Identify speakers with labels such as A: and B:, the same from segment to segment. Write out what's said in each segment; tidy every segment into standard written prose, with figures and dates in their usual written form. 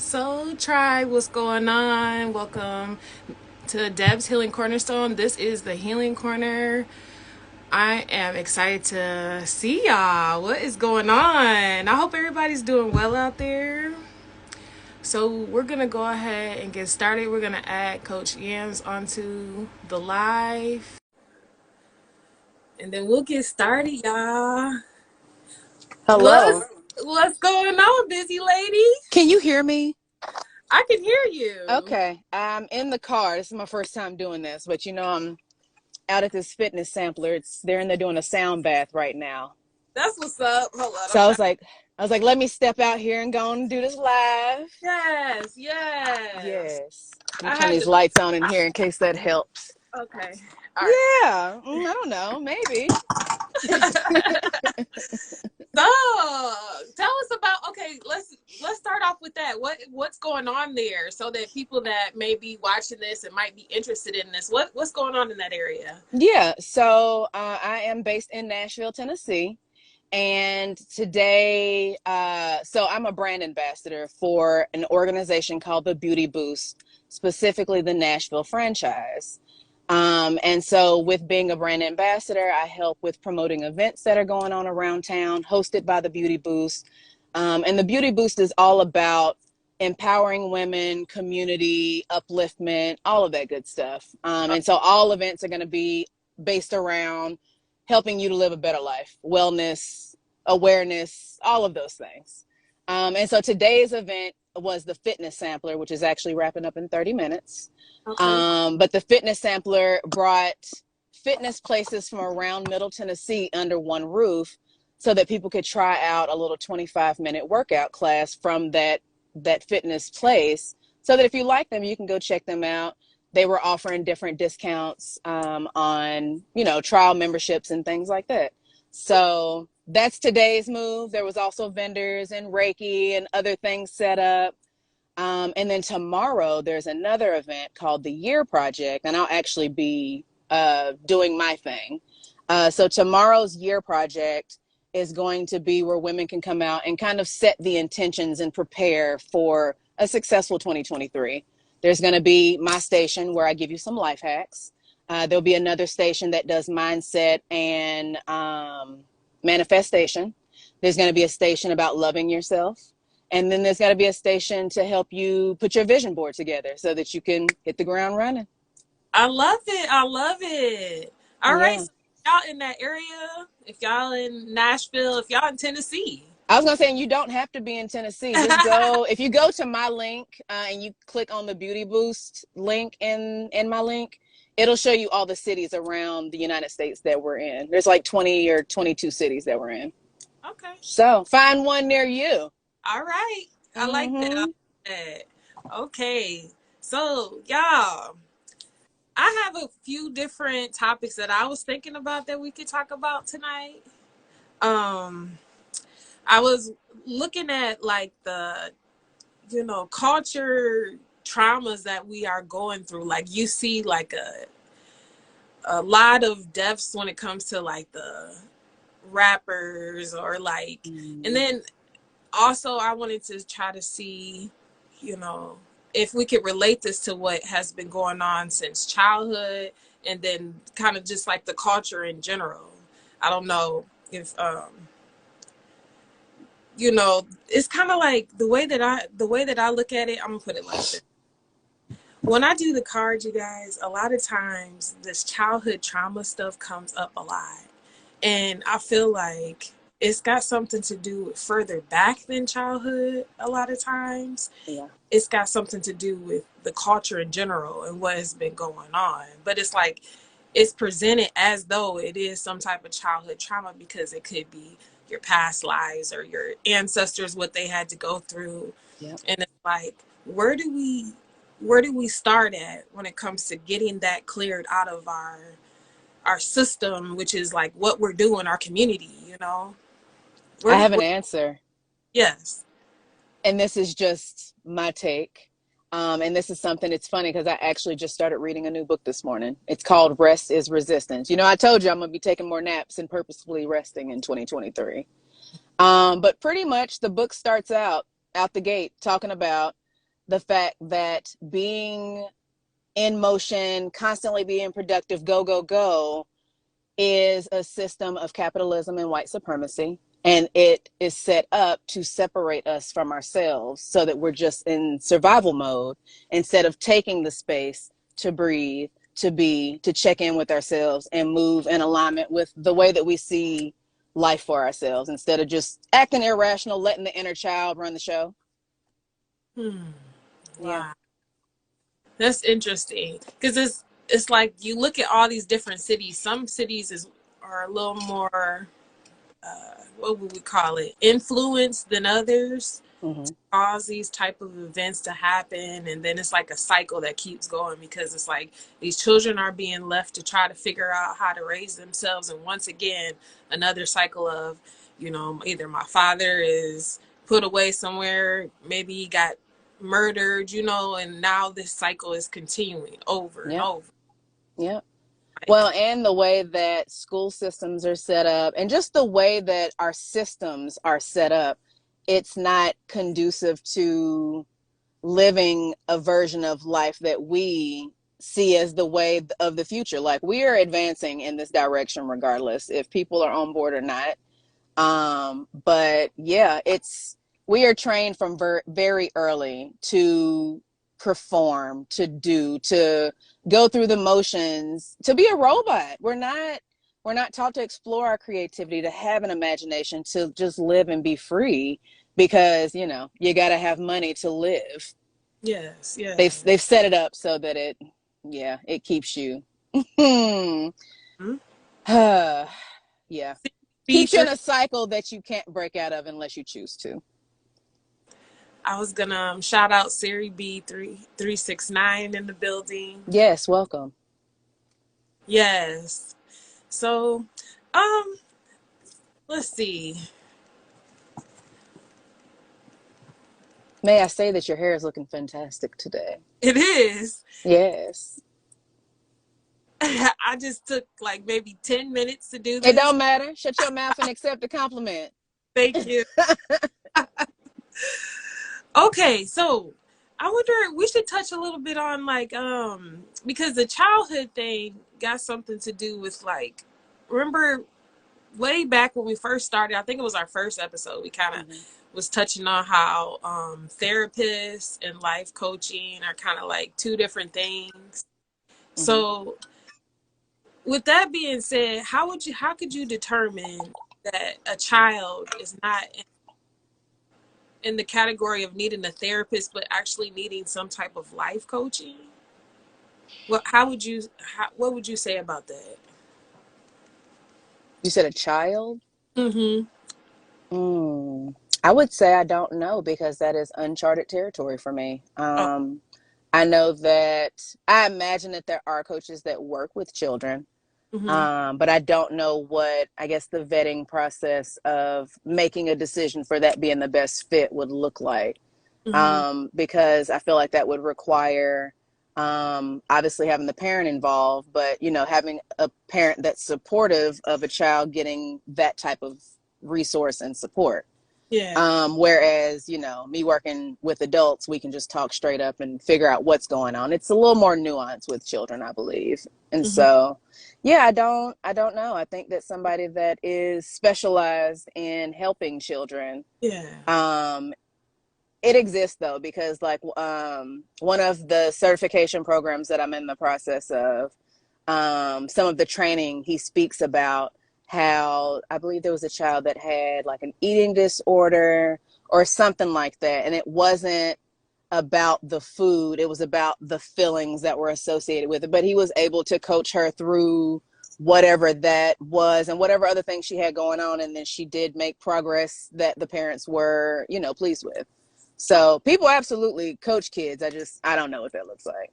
A: So, tribe, what's going on? Welcome to Deb's Healing Cornerstone. This is the Healing Corner. I am excited to see y'all. What is going on? I hope everybody's doing well out there. So, we're going to go ahead and get started. We're going to add Coach Yamz onto the live. And then we'll get started, y'all. What's,
B: Hello.
A: what's going on, busy lady?
B: Can you hear me?
A: I can hear you.
B: Okay. I'm in the car. This is my first time doing this, but I'm out at this fitness sampler. They're in there doing a sound bath right now.
A: That's what's up. Hold on.
B: So I was like, let me step out here and go and do this live.
A: Yes, yes.
B: Yes. Let me
A: I
B: turn
A: had
B: these
A: to.
B: lights on in here in case that helps.
A: Okay. All right.
B: Yeah. I don't know. Maybe.
A: So, tell us about. Okay, let's start off with that. What's going on there, so that people that may be watching this and might be interested in this, what's going on in that area?
B: Yeah. So I am based in Nashville, Tennessee. And today, so I'm a brand ambassador for an organization called the Beauty Boost, specifically the Nashville franchise. And so with being a brand ambassador, I help with promoting events that are going on around town, hosted by the Beauty Boost. And the Beauty Boost is all about empowering women, community, upliftment, all of that good stuff. And so all events are going to be based around helping you to live a better life, wellness, awareness, all of those things. And so today's event was the fitness sampler, which is actually wrapping up in 30 minutes.
A: Okay.
B: But the fitness sampler brought fitness places from around Middle Tennessee under one roof so that people could try out a little 25-minute workout class from that fitness place, so that if you like them, you can go check them out. They were offering different discounts on, trial memberships and things like that. So that's today's move. There was also vendors and Reiki and other things set up. And then tomorrow there's another event called the Year Project, and I'll actually be doing my thing. So tomorrow's Year Project is going to be where women can come out and kind of set the intentions and prepare for a successful 2023. There's going to be my station where I give you some life hacks. There'll be another station that does mindset and manifestation. There's going to be a station about loving yourself. And then there's got to be a station to help you put your vision board together so that you can hit the ground running.
A: I love it. I love it. All right.
B: Yeah.
A: So y'all in that area, if y'all in Nashville, if y'all in Tennessee.
B: I was going to say, you don't have to be in Tennessee. Just go, if you go to my link and you click on the Beauty Boost link in my link, it'll show you all the cities around the United States that we're in. There's like 20 or 22 cities that we're in.
A: Okay.
B: So find one near you.
A: All right. I like that. I
B: Mm-hmm.
A: like that. Okay. So, y'all, I have a few different topics that I was thinking about that we could talk about tonight. Um, I was looking at like the, culture traumas that we are going through. Like you see like a lot of deaths when it comes to like the rappers or like, and then also I wanted to try to see, you know, if we could relate this to what has been going on since childhood, and then kind of just like the culture in general. I don't know if it's kind of like the way that I look at it. I'm gonna put it like this. When I do the cards, you guys, a lot of times this childhood trauma stuff comes up a lot. And I feel like it's got something to do with further back than childhood a lot of times.
B: Yeah.
A: It's got something to do with the culture in general and what has been going on. But it's like it's presented as though it is some type of childhood trauma because it could be your past lives or your ancestors, what they had to go through.
B: Yep.
A: And it's like, where do we start at when it comes to getting that cleared out of our system, which is like what we're doing, our community,
B: I
A: Where,
B: have an
A: where
B: answer.
A: yes.
B: And this is just my take. And this is something, it's funny because I actually just started reading a new book this morning. It's called Rest is Resistance. I told you I'm going to be taking more naps and purposefully resting in 2023. But pretty much the book starts out the gate talking about the fact that being in motion, constantly being productive, go, go, go, is a system of capitalism and white supremacy. And it is set up to separate us from ourselves so that we're just in survival mode instead of taking the space to breathe, to be, to check in with ourselves and move in alignment with the way that we see life for ourselves instead of just acting irrational, letting the inner child run the show. Yeah.
A: Wow. That's interesting because it's like you look at all these different cities. Some cities are a little more what would we call it, influenced than others
B: Mm-hmm.
A: cause these type of events to happen, and then it's like a cycle that keeps going because it's like these children are being left to try to figure out how to raise themselves, and once again another cycle of, either my father is put away somewhere, maybe he got murdered, and now this cycle is continuing over and
B: Yep.
A: over.
B: Yep.
A: Like,
B: Well, and the way that school systems are set up, and just the way that our systems are set up, it's not conducive to living a version of life that we see as the way of the future. Like, we are advancing in this direction, regardless if people are on board or not. But yeah, we are trained from very early to perform, to go through the motions, to be a robot. We're not taught to explore our creativity, to have an imagination, to just live and be free because, you got to have money to live.
A: yes, yeah.
B: They've set it up so that it keeps you.
A: Hmm?
B: Yeah. Keeps you in
A: B3.
B: a cycle that you can't break out of unless you choose to.
A: I was gonna shout out Siri B3369 in the building.
B: Yes, welcome.
A: Yes. So, um, let's see.
B: May I say that your hair is looking fantastic today?
A: It is.
B: Yes.
A: I just took like maybe 10 minutes to do
B: It
A: this.
B: don't matter. Shut your mouth and accept the compliment.
A: Thank you. Okay, so I wonder we should touch a little bit on like because the childhood thing got something to do with like, remember way back when we first started, I think it was our first episode, we kind of
B: Mm-hmm.
A: was touching on how therapists and life coaching are kind of like two different things.
B: Mm-hmm.
A: So with that being said, how could you determine that a child is not in the category of needing a therapist but actually needing some type of life coaching? What would you say about that?
B: You said a child?
A: Mm-hmm.
B: Mm. I would say I don't know because that is uncharted territory for me.
A: Oh.
B: I know that I imagine that there are coaches that work with children.
A: Mm-hmm.
B: But I don't know what, I guess, the vetting process of making a decision for that being the best fit would look like.
A: Mm-hmm.
B: Because I feel like that would require, obviously having the parent involved, but, having a parent that's supportive of a child getting that type of resource and support.
A: Yeah.
B: Whereas, me working with adults, we can just talk straight up and figure out what's going on. It's a little more nuanced with children, I believe. And
A: Mm-hmm.
B: so, yeah, I don't know. I think that somebody that is specialized in helping children,
A: Yeah.
B: um, it exists though, because like, one of the certification programs that I'm in the process of, some of the training, he speaks about how I believe there was a child that had like an eating disorder or something like that. And it wasn't about the food, it was about the feelings that were associated with it. But he was able to coach her through whatever that was and whatever other things she had going on. And then she did make progress that the parents were, pleased with. So people absolutely coach kids. I don't know what that looks like.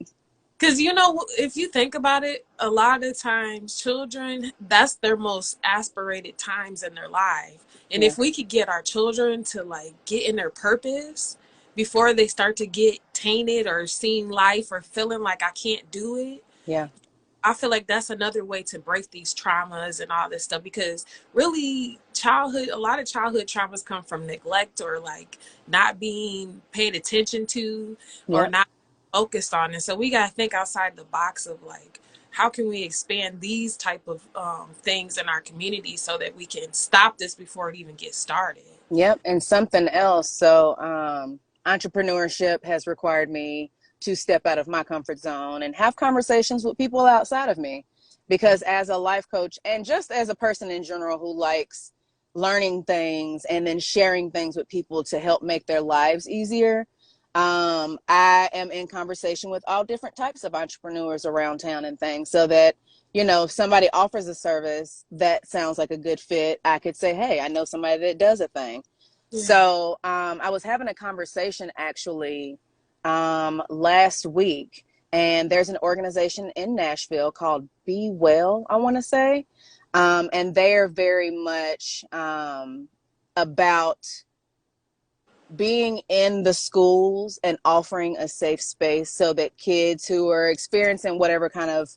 A: Because, if you think about it, a lot of times children, that's their most aspirated times in their life. And
B: Yeah.
A: if we could get our children to like get in their purpose before they start to get tainted or seeing life or feeling like I can't do it,
B: Yeah.
A: I feel like that's another way to break these traumas and all this stuff, because really childhood, a lot of childhood traumas come from neglect or like not being paid attention to or
B: Yep.
A: not focused on. And so we got to think outside the box of like, how can we expand these type of things in our community so that we can stop this before it even gets started?
B: Yep. And something else. So, entrepreneurship has required me to step out of my comfort zone and have conversations with people outside of me. Because as a life coach and just as a person in general who likes learning things and then sharing things with people to help make their lives easier, I am in conversation with all different types of entrepreneurs around town and things so that, if somebody offers a service that sounds like a good fit, I could say, hey, I know somebody that does a thing.
A: Yeah.
B: So I was having a conversation actually last week, and there's an organization in Nashville called Be Well, I want to say. And they are very much about being in the schools and offering a safe space so that kids who are experiencing whatever kind of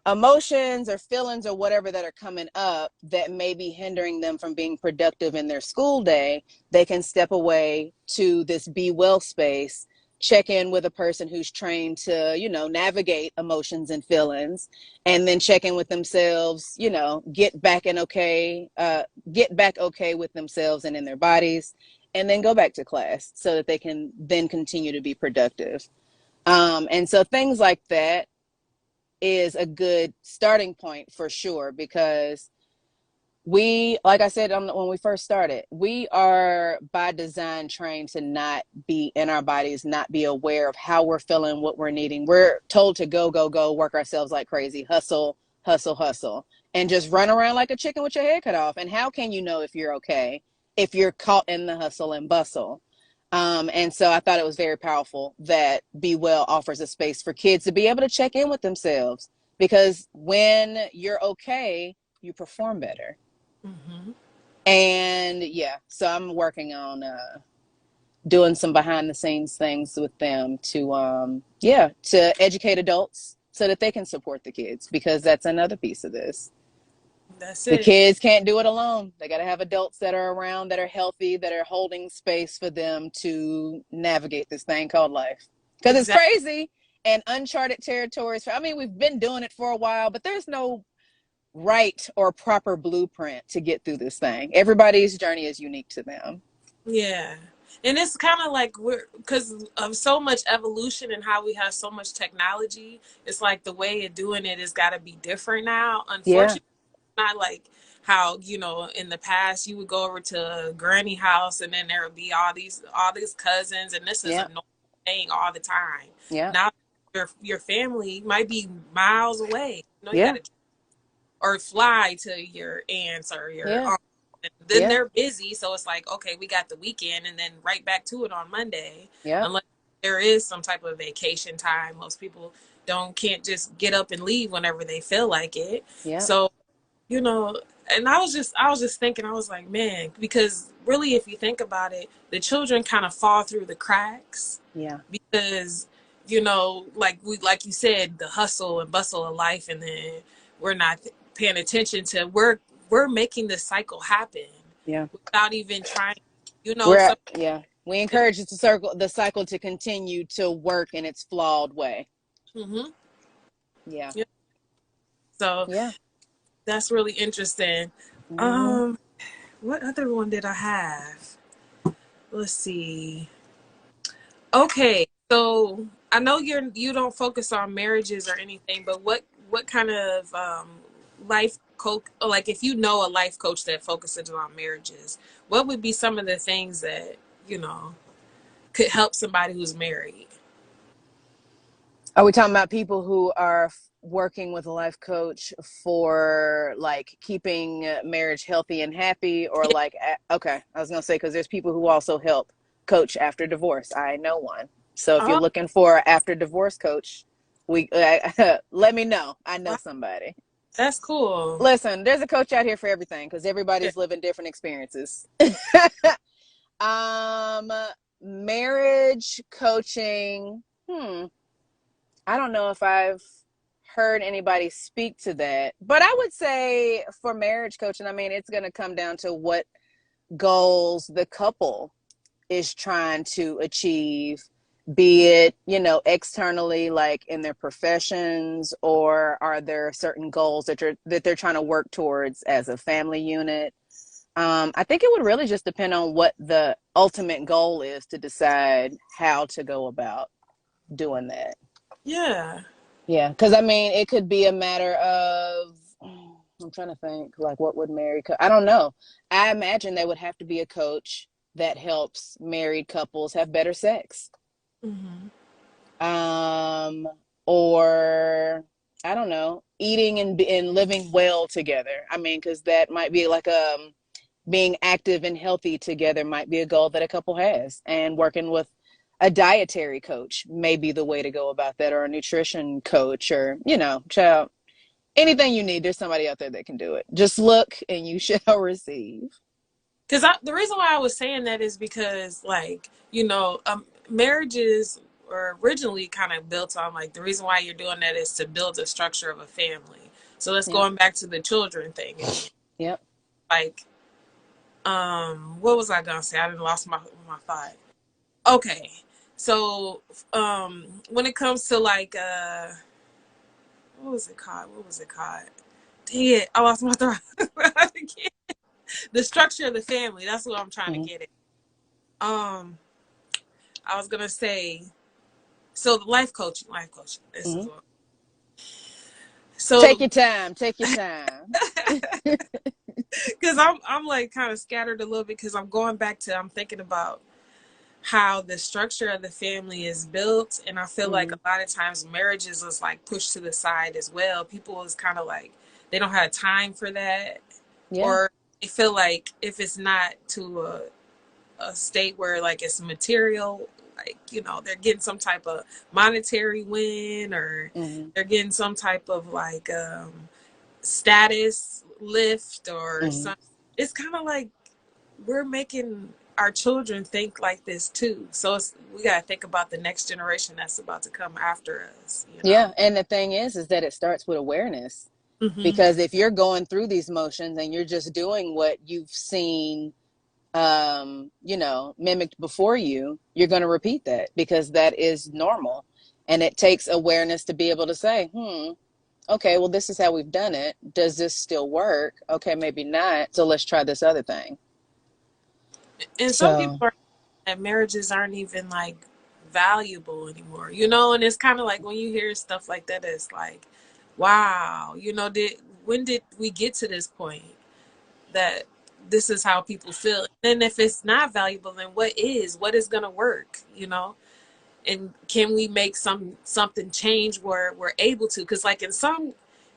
B: emotions or feelings or whatever that are coming up that may be hindering them from being productive in their school day, they can step away to this Be Well space, check in with a person who's trained to, navigate emotions and feelings, and then check in with themselves, get back okay with themselves and in their bodies, and then go back to class so that they can then continue to be productive. And so things like that is a good starting point for sure, because like I said, when we first started, we are by design trained to not be in our bodies, not be aware of how we're feeling, what we're needing. We're told to go, go, go, work ourselves like crazy, hustle, hustle, hustle, and just run around like a chicken with your head cut off. And how can you know if you're okay if you're caught in the hustle and bustle? And so I thought it was very powerful that Be Well offers a space for kids to be able to check in with themselves, because when you're okay, you perform better.
A: Mm-hmm.
B: And yeah, so I'm working on doing some behind the scenes things with them to educate adults so that they can support the kids, because that's another piece of this.
A: That's
B: The
A: it.
B: kids can't do it alone. They got to have adults that are around, that are healthy, that are holding space for them to navigate this thing called life. Because it's
A: Exactly.
B: crazy and uncharted territories. I mean, we've been doing it for a while, but there's no right or proper blueprint to get through this thing. Everybody's journey is unique to them.
A: Yeah. And it's kind of like because of so much evolution and how we have so much technology, it's like the way of doing it has got to be different now.
B: Yeah,
A: Unfortunately, not like how, in the past you would go over to a granny house and then there would be all these cousins and this is a
B: yeah,
A: normal thing all the time.
B: yeah,
A: Now your family might be miles away. You got
B: yeah,
A: to or fly to your aunts or your
B: yeah,
A: uncle. And then
B: yeah,
A: they're busy, so it's like, okay, we got the weekend and then right back to it on Monday.
B: yeah,
A: Unless there is some type of vacation time. Most people can't just get up and leave whenever they feel like it.
B: yeah,
A: So, you know, and I was just thinking, I was like, man, because really if you think about it, the children kind of fall through the cracks
B: yeah,
A: because like you said, the hustle and bustle of life, and then we're not paying attention to we're making this cycle happen
B: yeah.
A: without even trying,
B: We're
A: so
B: yeah. We
A: it,
B: encourage the cycle to continue to work in its flawed way.
A: mm-hmm,
B: Yeah,
A: yeah. So
B: yeah.
A: that's really interesting.
B: Hmm.
A: um what other one did I have? Let's see. Okay, so I know you don't focus on marriages or anything, but what kind of life coach, like if you know a life coach that focuses on marriages, what would be some of the things that you know could help somebody who's married?
B: Are we talking about people who are working with a life coach for like keeping marriage healthy and happy, or
A: Yeah.
B: like, okay, I was gonna say, because there's people who also help coach after divorce. I know one. So if you're
A: Oh,
B: looking for an after divorce coach, we let me know. I know
A: wow,
B: somebody.
A: that's cool.
B: Listen, there's a coach out here for everything, because
A: Yeah.
B: everybody's living different experiences. um, Marriage coaching. I don't know if I've heard anybody speak to that. But I would say for marriage coaching, I mean, it's going to come down to what goals the couple is trying to achieve, be it, externally, like in their professions, or are there certain goals that they're trying to work towards as a family unit. I think it would really just depend on what the ultimate goal is to decide how to go about doing that.
A: Yeah.
B: Yeah, because I mean, it could be a matter of, I'm trying to think, like, what would I don't know. I imagine there would have to be a coach that helps married couples have better sex.
A: Mm-hmm.
B: Or I don't know, eating and living well together. I mean, because that might be like being active and healthy together might be a goal that a couple has, and working with a dietary coach may be the way to go about that, or a nutrition coach, or child, anything you need. There's somebody out there that can do it. Just look and you shall receive.
A: Because the reason why I was saying that is because, like, marriages were originally kind of built on, like, the reason why you're doing that is to build a structure of a family. So let's
B: Yep.
A: going back to the children thing again.
B: Yep.
A: Like, what was I gonna say? I didn't lost my thought. Okay, so when it comes to, like, what was it called? What was it called? Dang it, I lost my thought. The structure of the family. That's what I'm trying to
B: Mm-hmm.
A: get at. I was gonna say, so the life coaching. This
B: Mm-hmm.
A: is what. So,
B: Take your time. Take your time.
A: because I'm like kind of scattered a little bit, because I'm thinking about how the structure of the family is built, and I feel like
B: Mm-hmm.
A: a lot of times marriages is like pushed to the side as well. People is kind of like they don't have time for that,
B: Yeah.
A: or they feel like if it's not to a state where, like, it's material, like, they're getting some type of monetary win, or
B: Mm-hmm.
A: they're getting some type of, like, status lift or
B: Mm-hmm.
A: something. It's kind of like we're making our children think like this too, so we got to think about the next generation that's about to come after us.
B: Yeah, and the thing is that it starts with awareness.
A: Hmm.
B: Because if you're going through these motions and you're just doing what you've seen, mimicked before you, you're going to repeat that because that is normal. And it takes awareness to be able to say, okay, well, this is how we've done it. Does this still work? Okay, maybe not. So let's try this other thing.
A: And some people
B: So,
A: are that marriages aren't even, like, valuable anymore, and it's kind of like when you hear stuff like that, it's like, wow, when did we get to this point that this is how people feel? And then if it's not valuable, then what is gonna work, and can we make something change where we're able to? Because, like, in some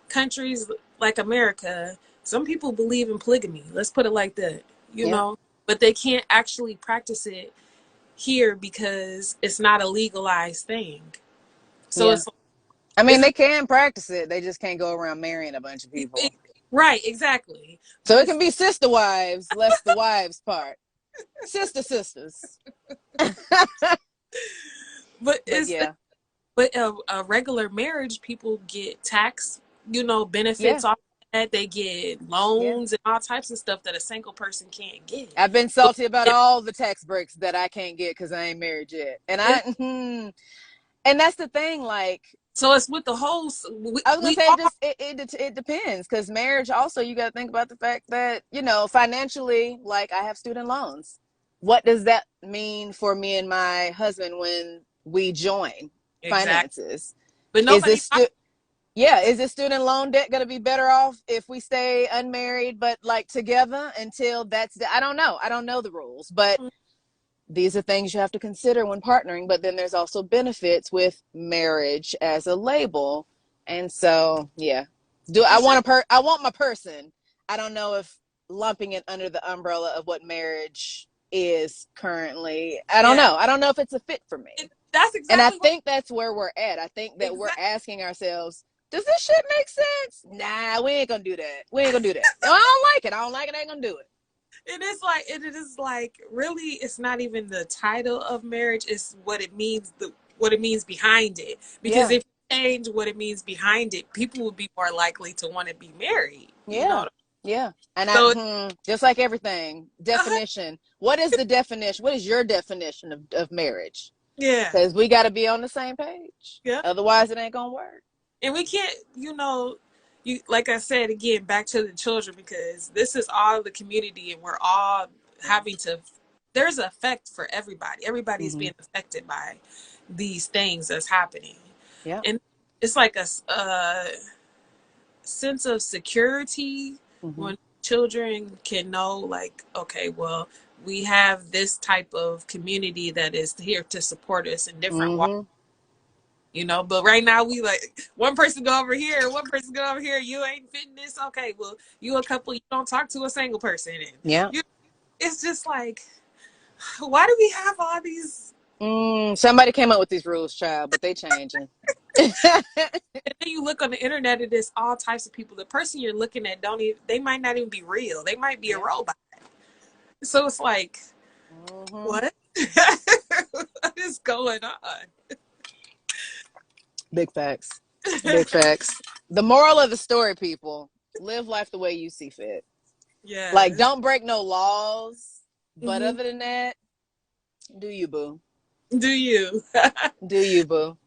A: countries like America, some people believe in polygamy, let's put it like that,
B: yeah,
A: but they can't actually practice it here because it's not a legalized thing. So
B: yeah.
A: it's
B: I mean,
A: it's
B: they can practice it. They just can't go around marrying a bunch of
A: it,
B: people.
A: right, exactly.
B: So
A: But
B: it can be sister wives, less the wives part. Sisters.
A: but
B: But
A: it's
B: yeah,
A: but a regular marriage, people get tax,
B: yeah,
A: benefits off that. They get
B: yeah.
A: loans and all types of stuff that a single person can't get.
B: I've been
A: But
B: salty about all the tax breaks that I can't get because I ain't married yet. And that's the thing. Like,
A: so it's with the whole.
B: I was gonna
A: We
B: say,
A: all.
B: it depends, because marriage also, you got to think about the fact that financially, like, I have student loans. What does that mean for me and my husband when we join
A: Exactly.
B: finances?
A: But
B: Is
A: nobody.
B: this Yeah, is this student loan debt going to be better off if we stay unmarried but like together until I don't know. I don't know the rules, but these are things you have to consider when partnering. But then there's also benefits with marriage as a label. And so, yeah.
A: It's just.
B: I want my person. I don't know if lumping it under the umbrella of what marriage is currently. I don't
A: Yeah.
B: know. I don't know if it's a fit for me.
A: That's
B: And I
A: exactly what.
B: think that's where we're at. I think that we're
A: Exactly.
B: asking ourselves, does this shit make sense? Nah, we ain't gonna do that. We ain't gonna do that. No, I don't like it. I don't like it. I ain't gonna do it.
A: It is like really, it's not even the title of marriage, it's what it means behind it. Because
B: Yeah.
A: if you change what it means behind it, people would be more likely to want to be married. You
B: Yeah.
A: know,
B: Yeah. And
A: so
B: just like everything,
A: uh,
B: definition. What is the definition? What is your definition of marriage?
A: yeah,
B: Because we got to be on the same page.
A: yeah.
B: Otherwise, it ain't going to work.
A: And we can't, you like I said again, back to the children, because this is all the community, and we're all
B: Yeah.
A: having to. There's an effect for everybody. Everybody is
B: Mm-hmm.
A: being affected by these things that's happening,
B: Yeah.
A: and it's like a sense of security
B: Mm-hmm.
A: when children can know, like, okay, well, we have this type of community that is here to support us in different ways.
B: Mm-hmm.
A: But right now we like one person go over here, one person go over here. You ain't fitting this. Okay, well, you a couple. You don't talk to a single person, and
B: Yeah.
A: it's just like, why do we have all these?
B: Somebody came up with these rules, child, but they changing.
A: And then you look on the internet, and there's all types of people. The person you're looking at don't even. They might not even be real. They might be a
B: Yeah.
A: robot. So it's like,
B: Mm-hmm.
A: what? What is going on?
B: Big facts. Big facts. The moral of the story, people, live life the way you see fit. Like,
A: Yes.
B: don't break no laws. But
A: Hmm.
B: other than that, do you, boo?
A: Do you?
B: Do you, boo?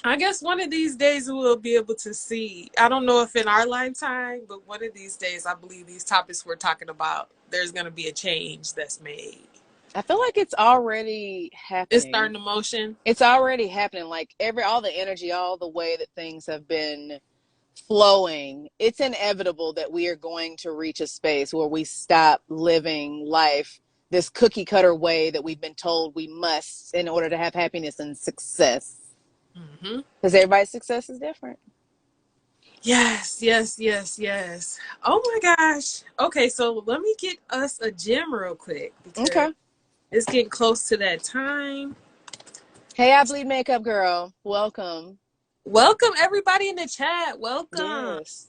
A: I guess one of these days we'll be able to see. I don't know if in our lifetime, but one of these days, I believe these topics we're talking about, there's going to be a change that's made.
B: I feel like it's already
A: It's
B: happening.
A: starting to motion.
B: It's already happening. Like all the energy, all the way that things have been flowing, it's inevitable that we are going to reach a space where we stop living life this cookie cutter way that we've been told we must in order to have happiness and success.
A: Hmm.
B: Because everybody's success is different.
A: Yes, yes, yes, yes. Oh my gosh. Okay, so let me get us a gym real quick because
B: Okay.
A: it's getting close to that time.
B: Hey, I bleed makeup girl. Welcome.
A: Welcome everybody in the chat. Welcome.
B: Yes.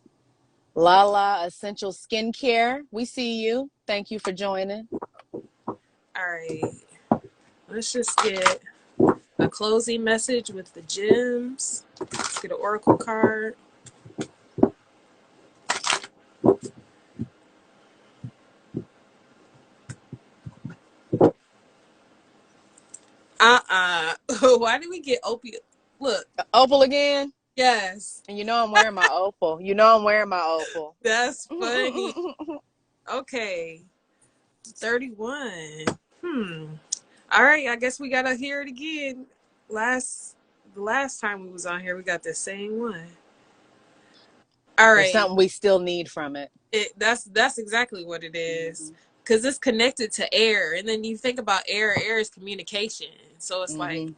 B: Lala Essential Skincare. We see you. Thank you for joining.
A: All right. Let's just get a closing message with the gems. Let's get an oracle card. Why did we get opiate? Look.
B: Opal again.
A: Yes.
B: And you know I'm wearing my opal. You know I'm wearing my opal.
A: That's funny. Okay. 31. All right. I guess we got to hear it again. The last time we was on here, we got the same one. All
B: There's
A: right.
B: something we still need from it.
A: That's exactly what it is.
B: Mm-hmm.
A: Because it's connected to air. And then you think about air. Air is communication. So it's like
B: Mm-hmm.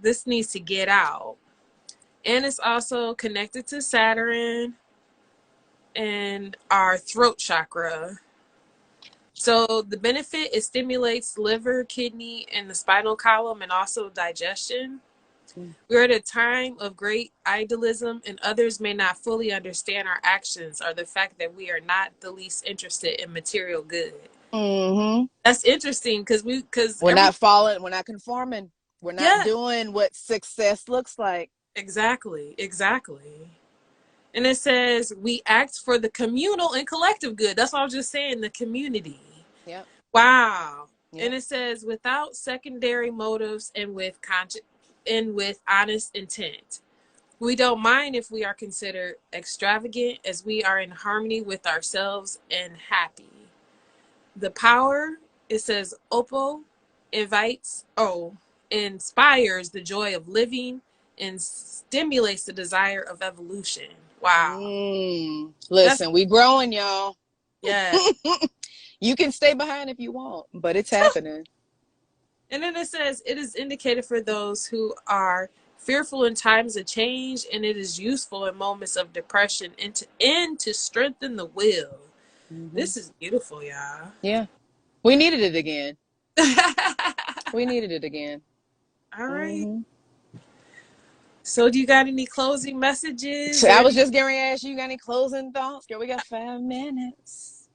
A: this needs to get out. And it's also connected to Saturn and our throat chakra. So the benefit, it stimulates liver, kidney, and the spinal column, and also digestion. We're at a time of great idealism, and others may not fully understand our actions or the fact that we are not the least interested in material good.
B: Mm-hmm.
A: That's interesting because
B: We're not falling. We're not conforming. We're not
A: yeah,
B: doing what success looks like.
A: exactly. And it says we act for the communal and collective good. That's what I was just saying, the community.
B: Yep.
A: Wow. And
B: Yep.
A: it says without secondary motives and with honest intent. We don't mind if we are considered extravagant as we are in harmony with ourselves and happy. The power, it says Oppo inspires the joy of living and stimulates the desire of evolution. Wow. That's
B: Listen, we growing, y'all.
A: yeah.
B: You can stay behind if you want, but it's happening.
A: And then it says it is indicated for those who are fearful in times of change, and it is useful in moments of depression and to strengthen the will.
B: Mm-hmm.
A: This is beautiful, y'all.
B: Yeah. We needed it again. We needed it again.
A: All right.
B: Mm-hmm.
A: So, do you got any closing messages
B: So
A: or
B: I was
A: any?
B: just getting ready to ask you, you got any closing thoughts? Girl, we got 5 minutes.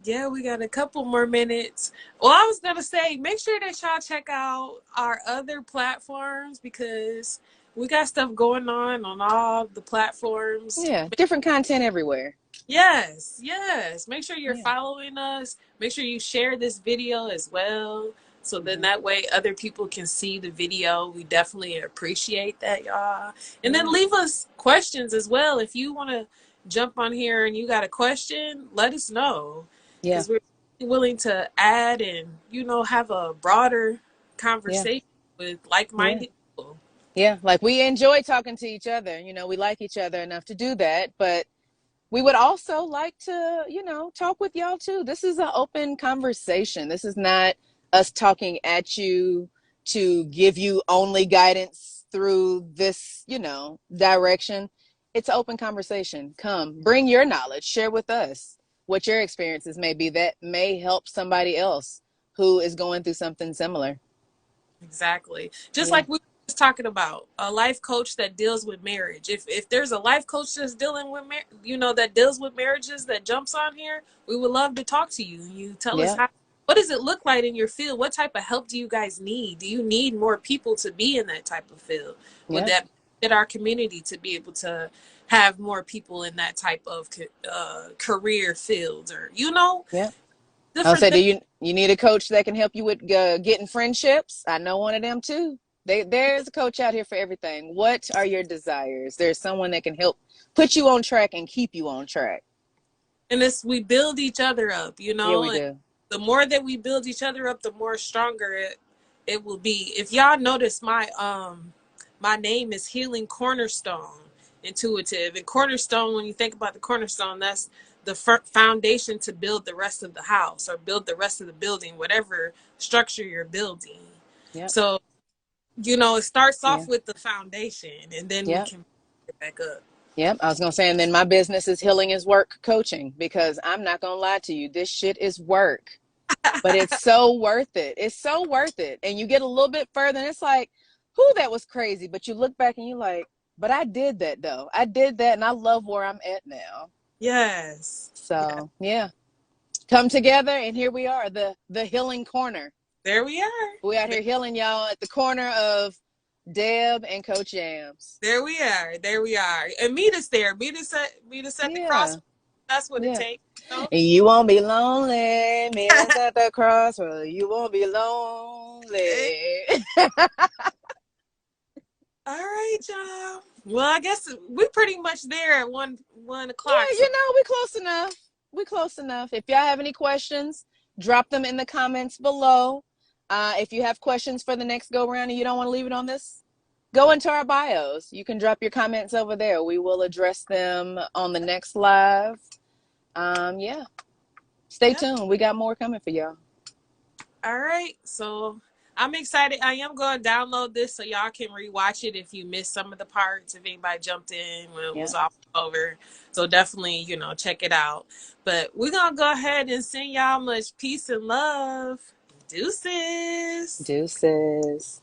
A: Yeah, we got a couple more minutes. Well, I was gonna say, make sure that y'all check out our other platforms because We got stuff going on all the platforms.
B: Yeah, different content everywhere.
A: Yes, yes. Make sure you're
B: Yeah.
A: following us. Make sure you share this video as well. So then
B: Hmm.
A: that way other people can see the video. We definitely appreciate that, y'all. And then
B: Yeah.
A: leave us questions as well. If you want to jump on here and you got a question, let us know.
B: Yeah.
A: Because we're willing to add and, have a broader
B: Yeah.
A: conversation with
B: Yeah.
A: like-minded people.
B: Yeah. Like we enjoy talking to each other. We like each other enough to do that, but we would also like to, talk with y'all too. This is an open conversation. This is not us talking at you to give you only guidance through this, direction. It's an open conversation. Come, bring your knowledge, share with us what your experiences may be that may help somebody else who is going through something similar.
A: Exactly. Just
B: Yeah.
A: like we were just talking about a life coach that deals with marriage. If there's a life coach that's dealing with that deals with marriages that jumps on here, we would love to talk to you. You tell us
B: Yeah.
A: how what does it look like in your field? What type of help do you guys need? Do you need more people to be in that type of field? Would
B: Yeah.
A: that fit our community to be able to have more people in that type of career fields or
B: Yeah. I'll
A: different
B: say, do
A: things?
B: you need a coach that can help you with getting friendships? I know one of them too. There's a coach out here for everything. What are your desires? There's someone that can help put you on track and keep you on track.
A: And it's we build each other up,
B: Yeah, we
A: and
B: do.
A: the more that we build each other up, the more stronger it will be. If y'all notice, my name is Healing Cornerstone Intuitive, and cornerstone, when you think about the cornerstone, that's the foundation to build the rest of the house or build the rest of the building, whatever structure you're building.
B: Yep.
A: So it starts
B: Yeah.
A: off with the foundation, and then we
B: Yep.
A: can get back up.
B: Yep. I was gonna say, and then my business is Healing is Work Coaching, because I'm not gonna lie to you, this shit is work. But it's so worth it. It's so worth it. And you get a little bit further and it's like, who, that was crazy. But you look back and you're like, but I did that though. I did that and I love where I'm at now.
A: Yes. Yeah.
B: So yeah. Come together and here we are, the healing corner.
A: There we are.
B: We out here healing y'all at the corner of Deb and Coach Yamz.
A: There we are. There we are. And meet us there. Meet us at the
B: Yeah.
A: cross. That's what it
B: Yeah.
A: takes. You know?
B: You won't be lonely. Meet us at the crossroads. You won't be
A: Hey,
B: lonely.
A: all right, y'all. Well, I guess we're pretty much there at one o'clock.
B: Yeah,
A: So
B: we close enough. We close enough. If y'all have any questions, drop them in the comments below. If you have questions for the next go round and you don't want to leave it on this, go into our bios. You can drop your comments over there. We will address them on the next live. Yeah. Stay
A: yeah.
B: tuned. We got more coming for y'all.
A: All right. So I'm excited. I am going to download this so y'all can rewatch it if you missed some of the parts. If anybody jumped in when it
B: Yeah.
A: was all over, so definitely check it out. But we're gonna go ahead and send y'all much peace and love. Deuces.
B: Deuces.